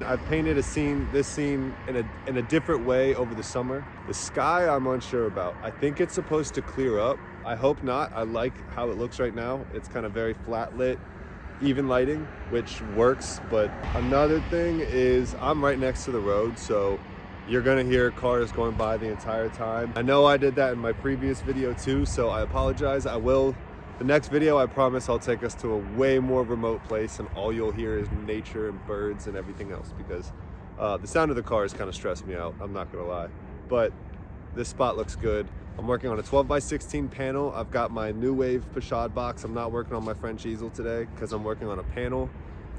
I've painted this scene in a different way over the summer. The sky, I'm unsure about. I think it's supposed to clear up. I hope not. I like how it looks right now. It's kind of very flat lit, even lighting, which works. But another thing is I'm right next to the road, so you're gonna hear cars going by the entire time. I know I did that in my previous video too, so I apologize. I will. The next video, I promise I'll take us to a way more remote place and all you'll hear is nature and birds and everything else, because the sound of the cars kind of stressed me out, I'm not gonna lie. But this spot looks good. I'm working on a 12x16 panel. I've got my New Wave Pashad box. I'm not working on my French easel today because I'm working on a panel.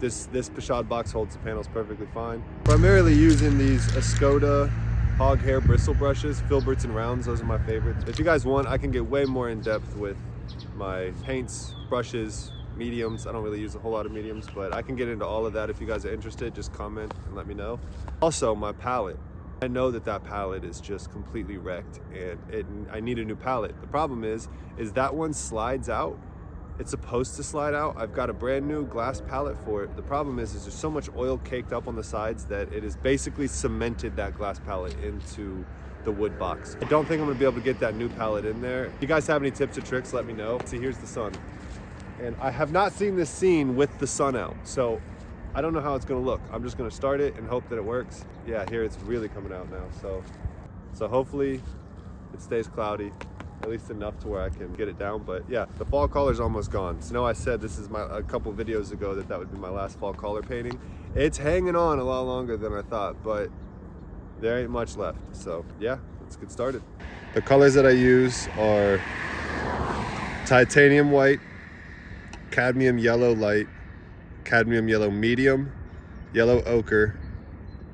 This Pashad box holds the panels perfectly fine. Primarily using these Escoda hog hair bristle brushes, filberts and rounds. Those are my favorites. If you guys want, I can get way more in depth with my paints, brushes, mediums. I don't really use a whole lot of mediums, but I can get into all of that. If you guys are interested, just comment and let me know. Also, my palette. I know that palette is just completely wrecked and I need a new palette. The problem is that one slides out. It's supposed to slide out. I've got a brand new glass palette for it. The problem is there's so much oil caked up on the sides that it has basically cemented that glass palette into the wood box. I don't think I'm gonna be able to get that new palette in there. If you guys have any tips or tricks, let me know. See, here's the sun. And I have not seen this scene with the sun out, so I don't know how it's gonna look. I'm just gonna start it and hope that it works. Yeah, here it's really coming out now. So hopefully it stays cloudy, at least enough to where I can get it down. But yeah, the fall color's almost gone. So now I said this is a couple videos ago that would be my last fall color painting. It's hanging on a lot longer than I thought, but there ain't much left. So yeah, let's get started. The colors that I use are titanium white, cadmium yellow light, cadmium yellow medium, yellow ochre,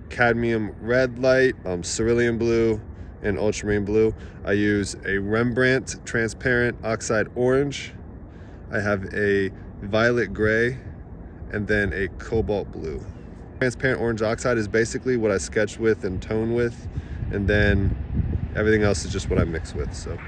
cadmium red light, cerulean blue, and ultramarine blue. I use a Rembrandt transparent oxide orange. I have a violet gray, and then a cobalt blue. Transparent orange oxide is basically what I sketch with and tone with, and then everything else is just what I mix with. So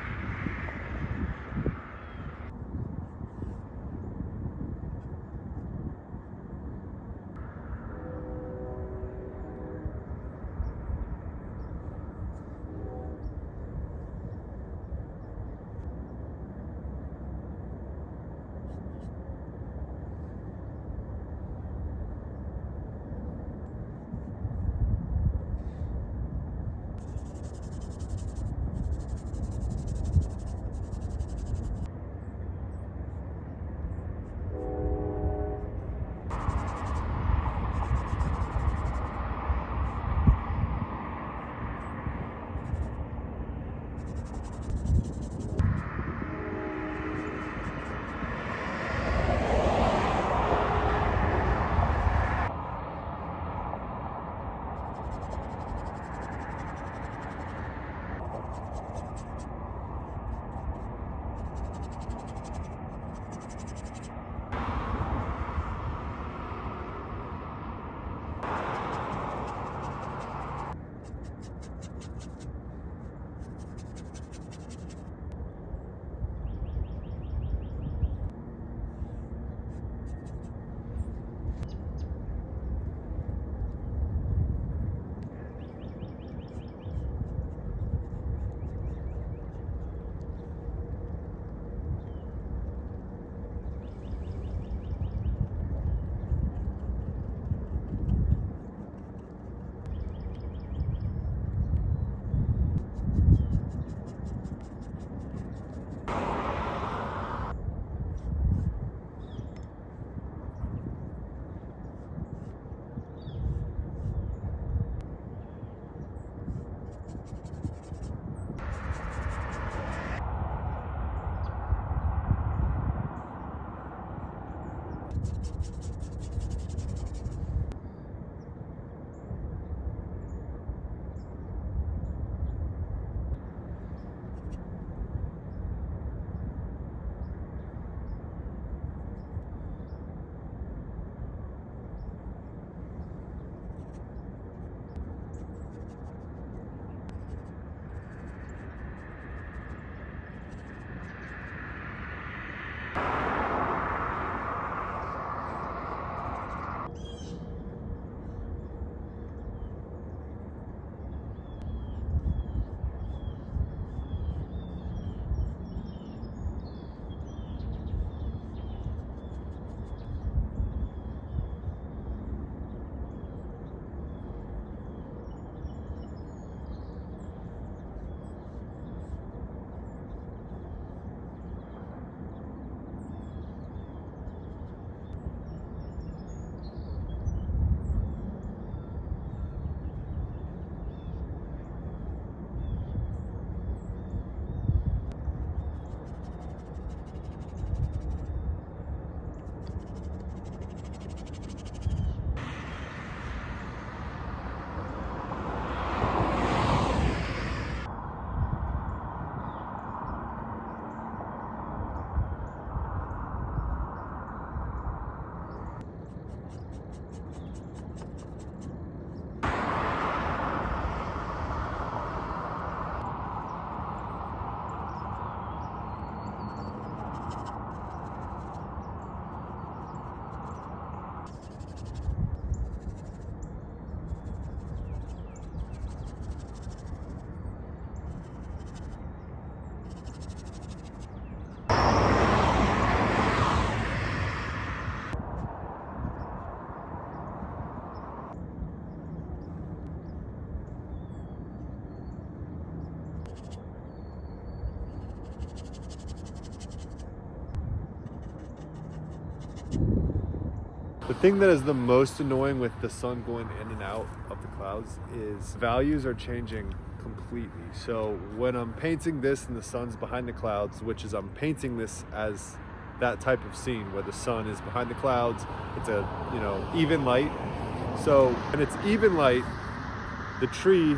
The thing that is the most annoying with the sun going in and out of the clouds is values are changing completely. So when I'm painting this and the sun's behind the clouds, which is I'm painting this as that type of scene where the sun is behind the clouds, it's a, you know, even light. So when it's even light, the tree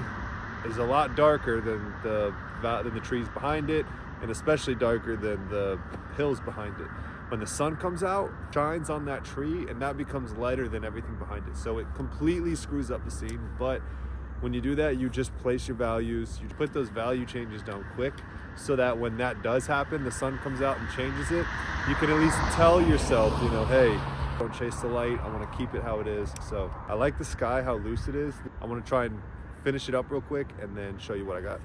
is a lot darker than the trees behind it, and especially darker than the hills behind it. When the sun comes out, shines on that tree, and that becomes lighter than everything behind it. So it completely screws up the scene. But when you do that, you just place your values, you put those value changes down quick, so that when that does happen, the sun comes out and changes it, you can at least tell yourself, you know, hey, don't chase the light, I want to keep it how it is. So I like the sky, how loose it is. I want to try and finish it up real quick and then show you what I got.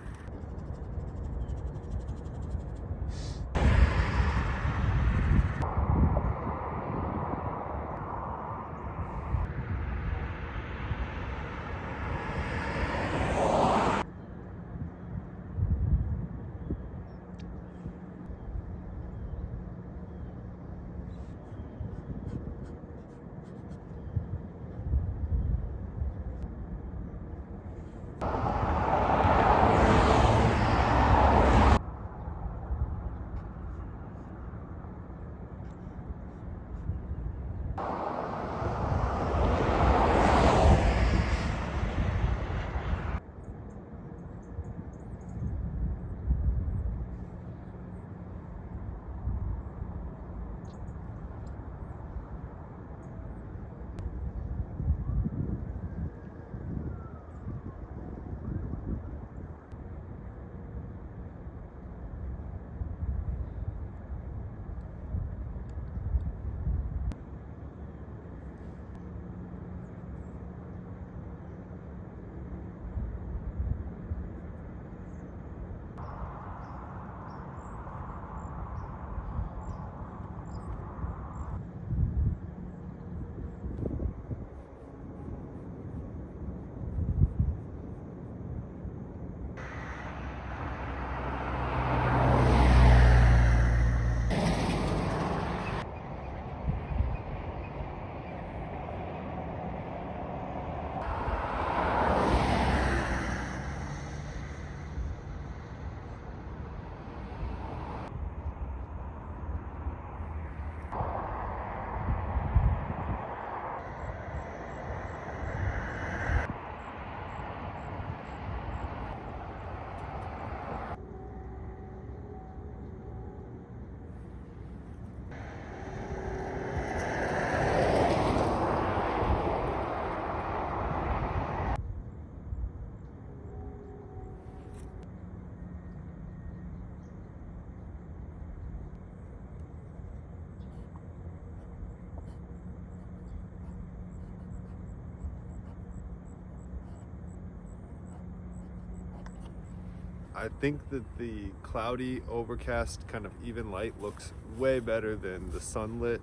I think that the cloudy, overcast, kind of even light looks way better than the sunlit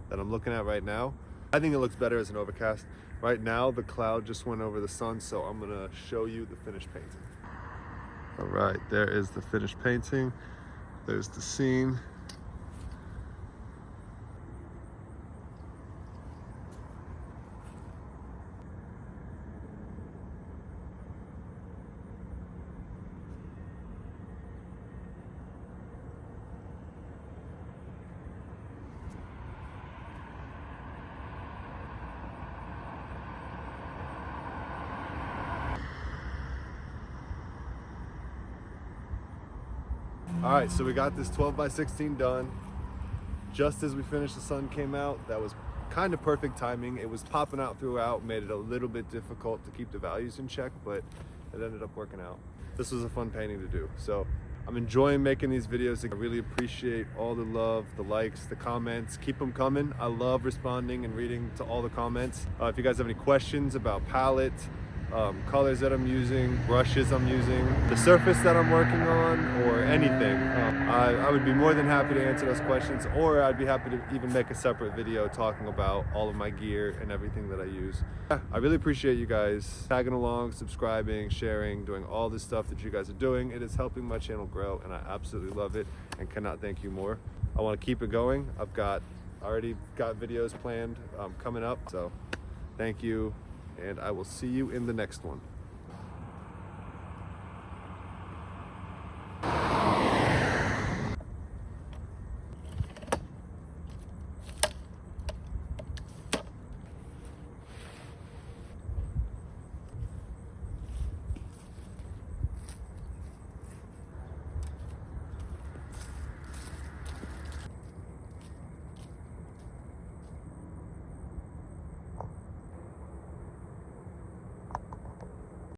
that I'm looking at right now. I think it looks better as an overcast. Right now, the cloud just went over the sun, so I'm gonna show you the finished painting. All right, there is the finished painting. There's the scene. All right, so we got this 12 by 16 done. Just as we finished, the sun came out. That was kind of perfect timing. It was popping out throughout, made it a little bit difficult to keep the values in check, but it ended up working out. This was a fun painting to do. So I'm enjoying making these videos. I really appreciate all the love, the likes, the comments. Keep them coming. I love responding and reading to all the comments. If you guys have any questions about palette, colors that I'm using, brushes I'm using, the surface that I'm working on, or anything, I would be more than happy to answer those questions, or I'd be happy to even make a separate video talking about all of my gear and everything that I use. Yeah, I really appreciate you guys tagging along, subscribing, sharing, doing all this stuff that you guys are doing. It is helping my channel grow, and I absolutely love it and cannot thank you more. I want to keep it going. I've got already got videos planned coming up. So thank you, and I will see you in the next one.